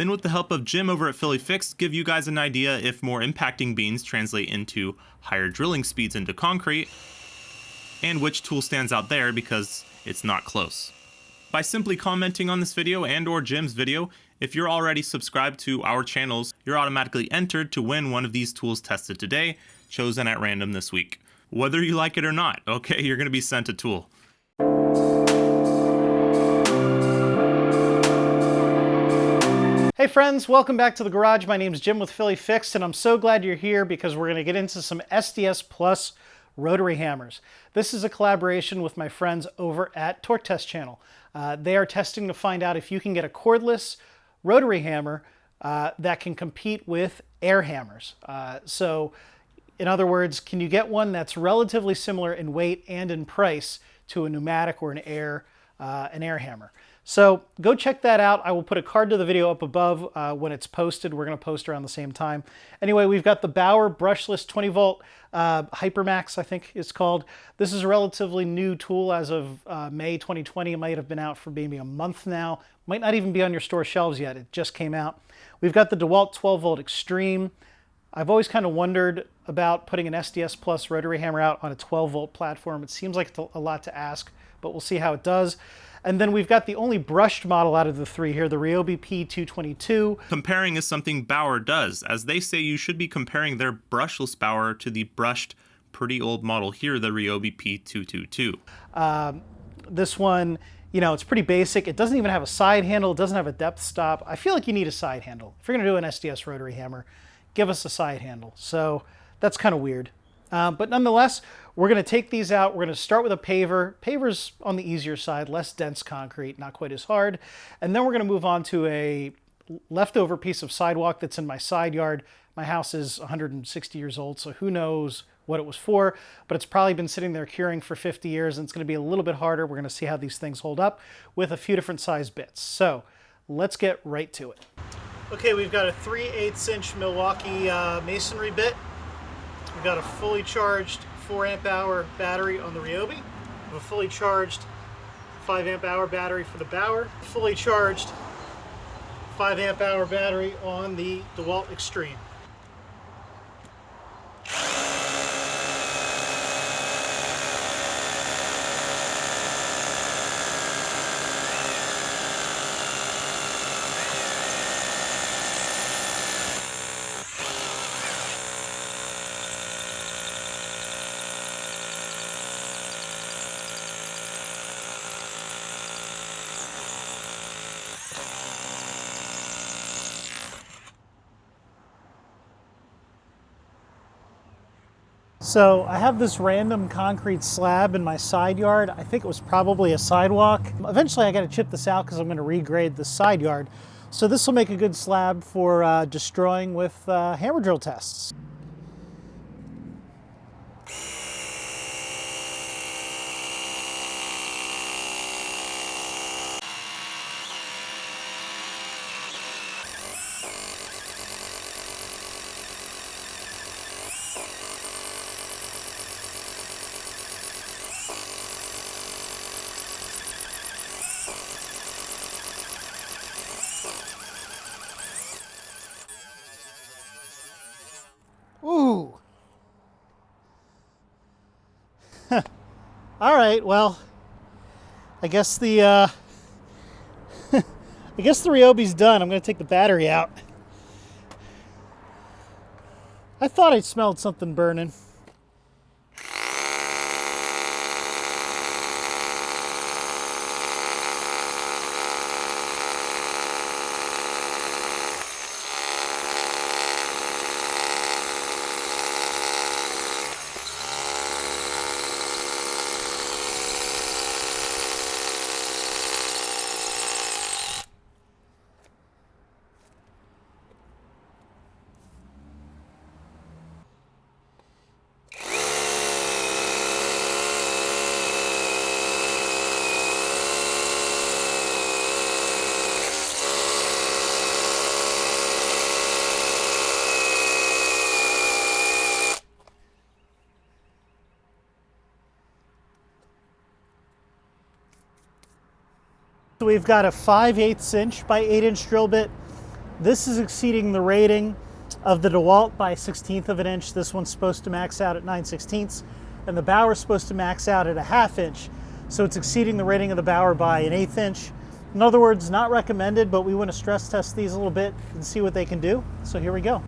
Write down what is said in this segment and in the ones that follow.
Then with the help of Jim over at Philly Fixed, give you guys an idea if more impacting beans translate into higher drilling speeds into concrete, and which tool stands out there because it's not close. By simply commenting on this video and or Jim's video, if you're already subscribed to our channels, you're automatically entered to win one of these tools tested today, chosen at random this week. Whether you like it or not, okay, you're gonna be sent a tool. Hey friends, welcome back to the garage. My name is Jim with Philly Fixed, and I'm so glad you're here because we're gonna get into some SDS Plus rotary hammers. This is a collaboration with my friends over at Torque Test Channel. They are testing to find out if you can get a cordless rotary hammer that can compete with air hammers. So in other words, can you get one that's relatively similar in weight and in price to a pneumatic or an air hammer? So go check that out. I will put a card to the video up above when it's posted. We're going to post around the same time. Anyway, we've got the Bauer Brushless 20 volt Hypermax, I think it's called. This is a relatively new tool as of May 2020. It might have been out for maybe a month now. Might not even be on your store shelves yet. It just came out. We've got the DeWalt 12 volt Xtreme. I've always kind of wondered about putting an SDS Plus rotary hammer out on a 12 volt platform. It seems like it's a lot to ask, but we'll see how it does. And then we've got the only brushed model out of the three here, the Ryobi P222. Comparing is something Bauer does, as they say you should be comparing their brushless Bauer to the brushed, pretty old model here, the Ryobi P222. This one, you know, it's pretty basic. It doesn't even have a side handle. It doesn't have a depth stop. I feel like you need a side handle. If you're going to do an SDS rotary hammer, give us a side handle. So that's kind of weird. But nonetheless, we're going to take these out. We're going to start with a paver. Paver's on the easier side, less dense concrete, not quite as hard. And then we're going to move on to a leftover piece of sidewalk that's in my side yard. My house is 160 years old, so who knows what it was for, but it's probably been sitting there curing for 50 years, and it's going to be a little bit harder. We're going to see how these things hold up with a few different size bits. So let's get right to it. Okay, we've got a 3/8 inch Milwaukee masonry bit. We've got a fully charged 4 amp hour battery on the Ryobi. We have a fully charged 5 amp hour battery for the Bauer. Fully charged 5 amp hour battery on the DeWalt Xtreme. So I have this random concrete slab in my side yard. I think it was probably a sidewalk. Eventually I got to chip this out because I'm going to regrade the side yard. So this will make a good slab for destroying with hammer drill tests. Ooh. All right, well, I guess the I guess the Ryobi's done. I'm going to take the battery out. I thought I smelled something burning. So we've got a 5/8 inch by 8 inch drill bit This is exceeding the rating of the DeWalt by 1/16 of an inch. This one's supposed to max out at 9/16, and the Bauer is supposed to max out at a 1/2 inch. So it's exceeding the rating of the Bauer by an 1/8 inch. In other words, not recommended, but we want to stress test these a little bit and see what they can do. So here we go.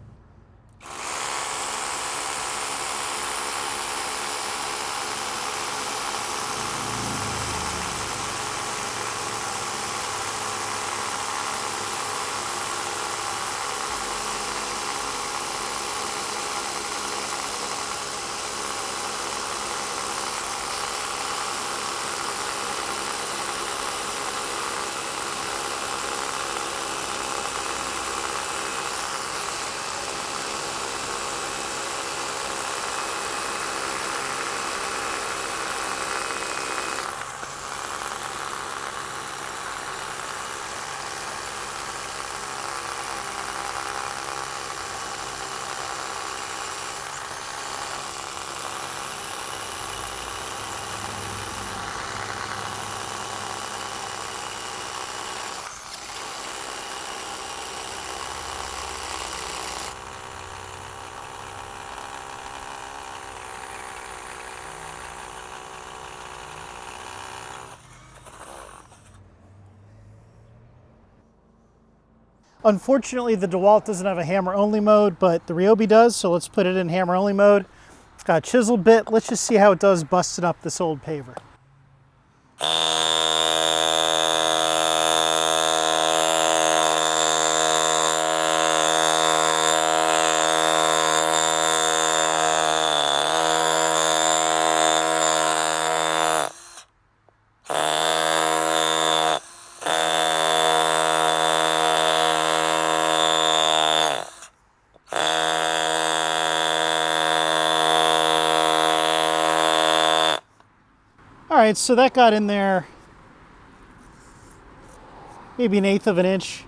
Unfortunately, the DeWalt doesn't have a hammer-only mode, but the Ryobi does, so let's put it in hammer-only mode. It's got a chisel bit. Let's just see how it does busting up this old paver. All right, so that got in there maybe an 1/8 of an inch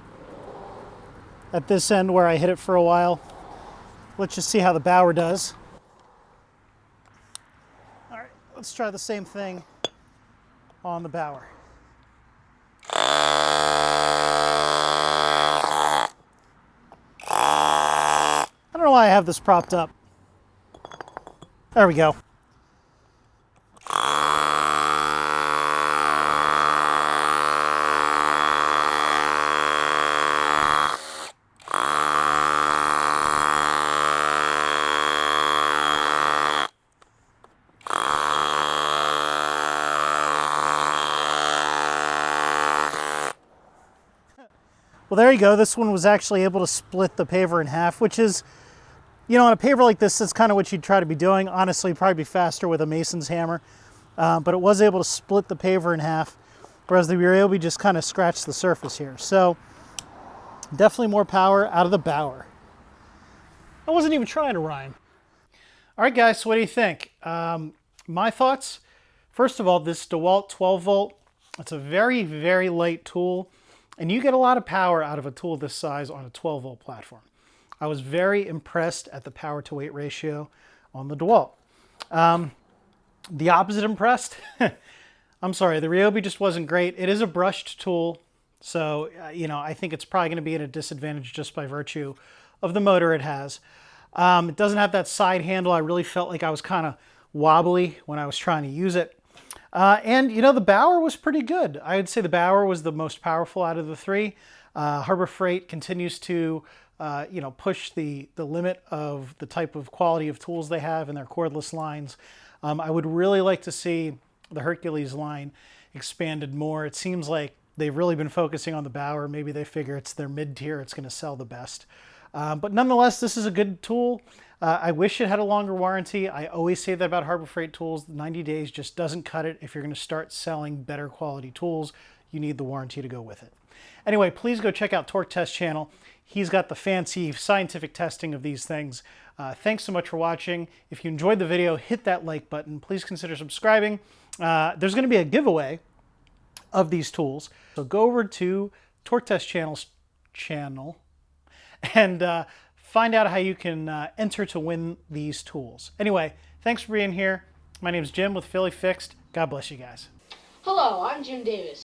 at this end where I hit it for a while. Let's just see how the Bauer does. All right, let's try the same thing on the Bauer. I don't know why I have this propped up. There we go. Well, there you go. This one was actually able to split the paver in half, which is, you know, on a paver like this, that's kind of what you'd try to be doing. Honestly, probably be faster with a mason's hammer, but it was able to split the paver in half, whereas the Ryobi just kind of scratched the surface here. So definitely more power out of the Bauer. I wasn't even trying to rhyme. All right, guys, so what do you think? My thoughts, first of all, this DeWalt 12 volt, it's a very, very light tool. And you get a lot of power out of a tool this size on a 12 volt platform. I was very impressed at the power to weight ratio on the DeWalt. The opposite impressed, I'm sorry, the Ryobi just wasn't great. It is a brushed tool, so you know, I think it's probably going to be at a disadvantage just by virtue of the motor it has. It doesn't have that side handle. I really felt like I was kind of wobbly when I was trying to use it. And, you know, the Bauer was pretty good. I would say the Bauer was the most powerful out of the three. Harbor Freight continues to, you know, push the limit of the type of quality of tools they have in their cordless lines. I would really like to see the Hercules line expanded more. It seems like they've really been focusing on the Bauer. Maybe they figure it's their mid-tier, it's going to sell the best. But nonetheless, this is a good tool. I wish it had a longer warranty. I always say that about Harbor Freight tools. 90 days just doesn't cut it. If you're going to start selling better quality tools, you need the warranty to go with it. Anyway, please go check out Torque Test channel. He's got the fancy scientific testing of these things. Thanks so much for watching. If you enjoyed the video, hit that like button. Please consider subscribing. There's going to be a giveaway of these tools. So go over to Torque Test channel and find out how you can enter to win these tools. Anyway, thanks for being here. My name is Jim with Philly Fixed. God bless you guys. Hello, I'm Jim Davis.